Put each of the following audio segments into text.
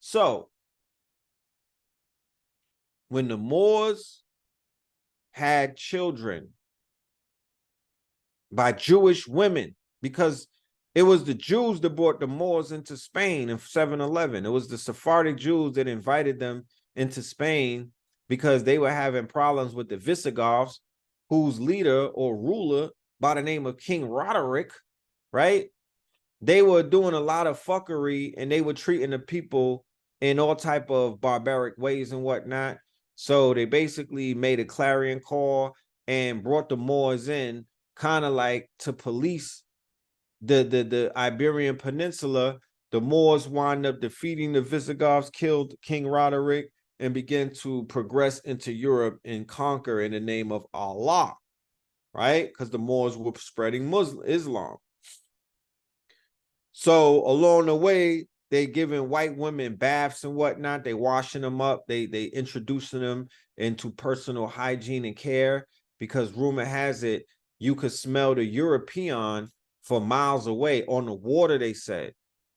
So when the Moors had children by Jewish women, because it was the Jews that brought the Moors into Spain in 711. It was the Sephardic Jews that invited them into Spain because they were having problems with the Visigoths, whose leader or ruler by the name of King Roderick, right? They were doing a lot of fuckery and they were treating the people in all type of barbaric ways and whatnot. So they basically made a clarion call and brought the Moors in, kind of like to police the Iberian Peninsula. The Moors wound up defeating the Visigoths, killed King Roderick, and began to progress into Europe and conquer in the name of Allah, right? Because the Moors were spreading Islam. So along the way, they giving white women baths and whatnot. They washing them up. They introducing them into personal hygiene and care, because rumor has it you could smell the European for miles away on the water. They said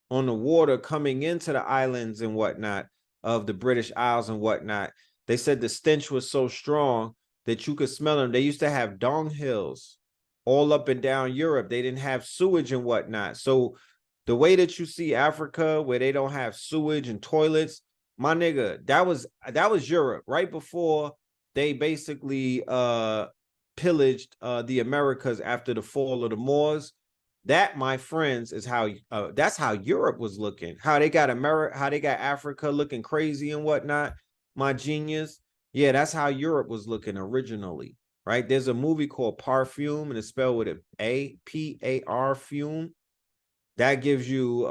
on the water coming into the islands and whatnot of the British Isles and whatnot. They said the stench was so strong that you could smell them. They used to have dung hills all up and down Europe. They didn't have sewage and whatnot. So the way that you see Africa, where they don't have sewage and toilets, my nigga, that was Europe right before they basically pillaged the Americas after the fall of the Moors. That, my friends, is how that's how Europe was looking. How they got Africa looking crazy and whatnot. My genius, yeah, that's how Europe was looking originally. Right? There's a movie called Parfume, and it's spelled with A-P-A-R fume. That gives you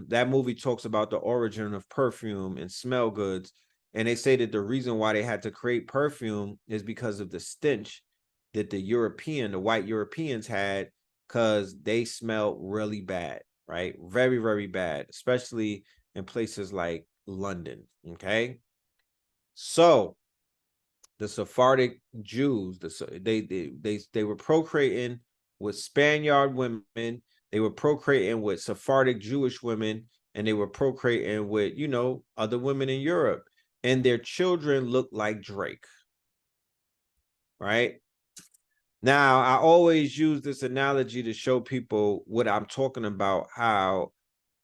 that movie talks about the origin of perfume and smell goods, and they say that the reason why they had to create perfume is because of the stench that the white Europeans had, because they smelled really bad, right? Very, very bad, especially in places like London. Okay, so the Sephardic Jews, they were procreating with Spaniard women. They were procreating with Sephardic Jewish women, and they were procreating with, other women in Europe. And their children looked like Drake. Right? Now, I always use this analogy to show people what I'm talking about, how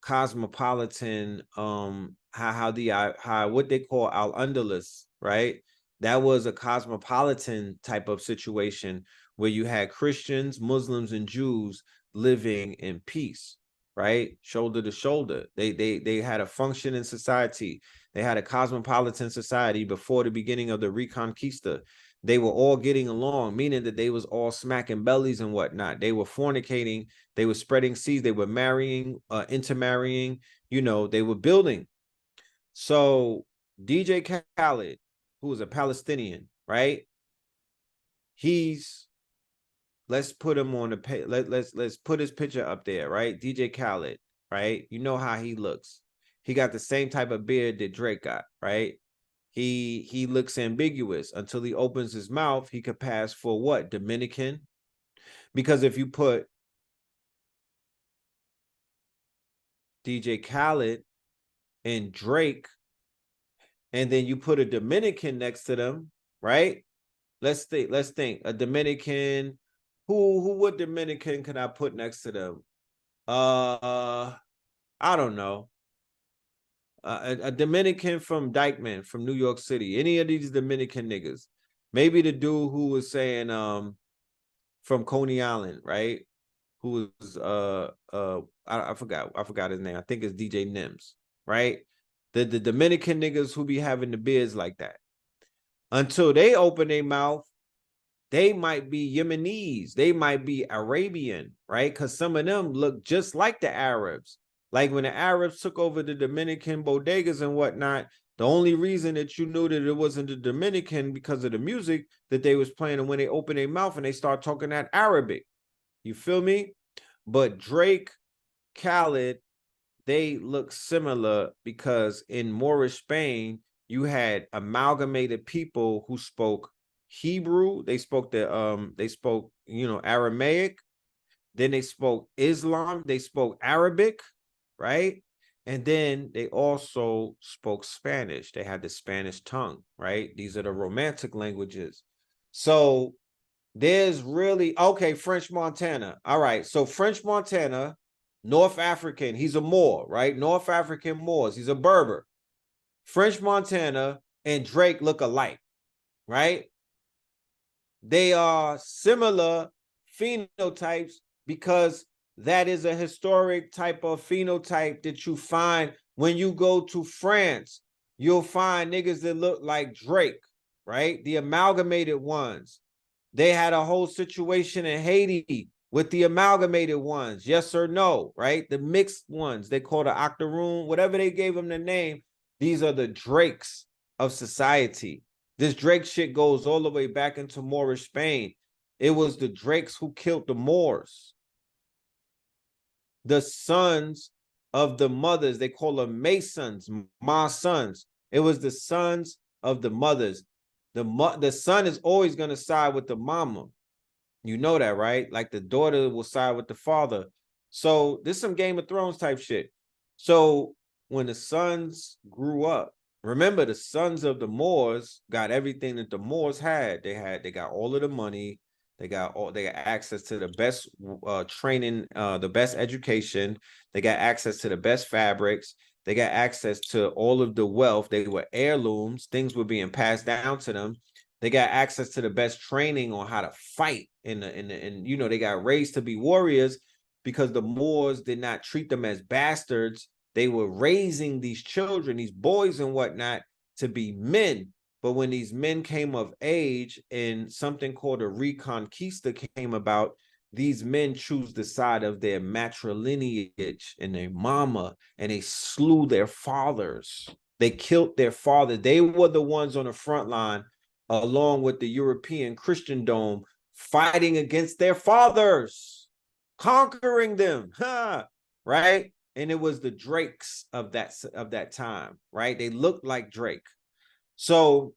cosmopolitan, how what they call Al-Andalus, right? That was a cosmopolitan type of situation where you had Christians, Muslims, and Jews living in peace, right? Shoulder to shoulder. They had a function in society. They had a cosmopolitan society before the beginning of the Reconquista. They were all getting along, meaning that they was all smacking bellies and whatnot. They were fornicating, they were spreading seeds, they were marrying, intermarrying, they were building. So DJ Khaled, who was a Palestinian, right? Let's put him on the page. Let's put his picture up there, right? DJ Khaled, right? You know how he looks. He got the same type of beard that Drake got, right? He looks ambiguous until he opens his mouth. He could pass for what? Dominican? Because if you put DJ Khaled and Drake, and then you put a Dominican next to them, right? Let's think. A Dominican. What Dominican can I put next to them? I don't know. A Dominican from Dykeman, from New York City. Any of these Dominican niggas. Maybe the dude who was saying from Coney Island, right? Who was I forgot his name. I think it's DJ Nims, right? The Dominican niggas who be having the beards like that. Until they open their mouth, they might be Yemenis, they might be Arabian, right? Because some of them look just like the Arabs. Like when the Arabs took over the Dominican bodegas and whatnot, the only reason that you knew that it wasn't the Dominican because of the music that they was playing, and when they open their mouth and they start talking that Arabic. You feel me? But Drake, Khaled, they look similar because in Moorish Spain, you had amalgamated people who spoke Hebrew. They spoke Aramaic. Then they spoke Islam. They spoke Arabic, right? And then they also spoke Spanish. They had the Spanish tongue, right? These are the romantic languages. So there's really, okay, French Montana. All right. So French Montana, North African, he's a Moor, right? North African Moors, he's a Berber. French Montana and Drake look alike, right? They are similar phenotypes because that is a historic type of phenotype that you find when you go to France. You'll find niggas that look like Drake, right? The amalgamated ones. They had a whole situation in Haiti with the amalgamated ones, yes or no, right? The mixed ones, they call the octoroon, whatever they gave them the name. These are the Drakes of society. This Drake shit goes all the way back into Moorish Spain. It was the Drakes who killed the Moors. The sons of the mothers, they call them Masons, my sons. It was the sons of the mothers. The son is always going to side with the mama. You know that, right? Like the daughter will side with the father. So this is some Game of Thrones type shit. So when the sons grew up, remember the sons of the Moors got everything that the Moors had. They got all of the money. They got access to the best training, the best education. They got access to the best fabrics. They got access to all of the wealth. They were heirlooms. Things were being passed down to them. They got access to the best training on how to fight and you know, they got raised to be warriors because the Moors did not treat them as bastards. They were raising these children, these boys and whatnot, to be men. But when these men came of age and something called a reconquista came about, these men choose the side of their matrilineage and their mama, and they slew their fathers. They killed their father. They were the ones on the front line, along with the European Christendom, fighting against their fathers, conquering them, huh? Right? And it was the Drakes of that time, right? They looked like Drake. So